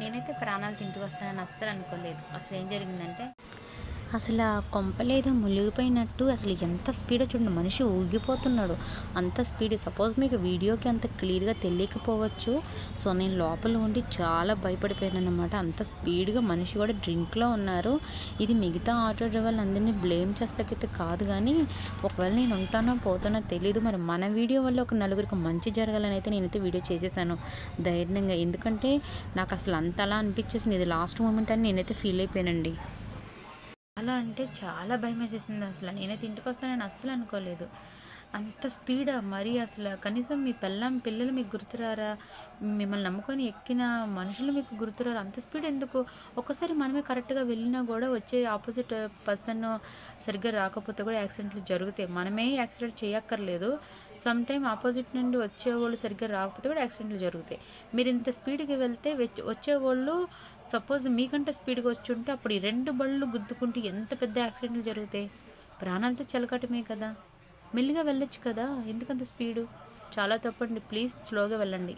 నేనైతే ప్రాణాలు తింటూ వస్తానని అస్సలు అనుకోలేదు. అసలు ఏం జరిగిందంటే, అసలు ఆ కొంపలేదో మునిగిపోయినట్టు అసలు ఎంత స్పీడో చూడండి, మనిషి ఊగిపోతున్నాడు. అంత స్పీడ్. సపోజ్ మీకు వీడియోకి అంత క్లియర్గా తెలియకపోవచ్చు. సో నేను లోపల ఉండి చాలా భయపడిపోయానమాట. అంత స్పీడ్గా మనిషి కూడా డ్రింక్లో ఉన్నారు. ఇది మిగతా ఆటో డ్రైవర్లు అందరినీ బ్లేమ్ చేస్తాకైతే కాదు, కానీ ఒకవేళ నేను ఉంటానో పోతానో తెలియదు. మరి మన వీడియో వల్ల ఒక నలుగురికి మంచి జరగాలని అయితే నేనైతే వీడియో చేసేసాను ధైర్యంగా. ఎందుకంటే నాకు అసలు అంతలా అనిపించేసింది, ఇది లాస్ట్ మూమెంట్ అని నేనైతే ఫీల్ అయిపోయానండి. చాలా అంటే చాలా భయమేసేసింది అసల. నేనైతే ఇంటికొస్తానని అస్సలు అనుకోలేదు. అంత స్పీడా మరి అసల. కనీసం మీ పెళ్ళాం, పిల్లలు మీకు గుర్తురారా? మిమ్మల్ని నమ్ముకొని ఎక్కిన మనుషులు మీకు గుర్తురారా? అంత స్పీడ్ ఎందుకు? ఒక్కసారి మనమే కరెక్ట్‌గా వెళ్ళినా గూడా వచ్చే ఆపోజిట్ పర్సన్ సరిగ్గా రాకపోతే కూడా యాక్సిడెంట్లు జరుగుతాయి. మనమే యాక్సిడెంట్ చేయక్కర్లేదు. సమ్‌టైమ్ ఆపోజిట్ నుండి వచ్చేవోళ్ళు సరిగ్గా రాకపోతే కూడా యాక్సిడెంట్లు జరుగుతాయి. మీరింత స్పీడ్‌గా వెళ్తే వచ్చేవోళ్ళు సపోజ్ మీకంటే స్పీడ్‌గా వచ్చుంటే అప్పుడు ఈ 2 బళ్ళు గుద్దుకుంటే ఎంత పెద్ద యాక్సిడెంట్లు జరుగుతాయి. ప్రాణాలతో చెలగాటమే కదా! మెల్లిగా వెళ్ళొచ్చు కదా! ఎందుకంత స్పీడు? చాలా తప్పండి. ప్లీజ్ స్లోగా వెళ్ళండి.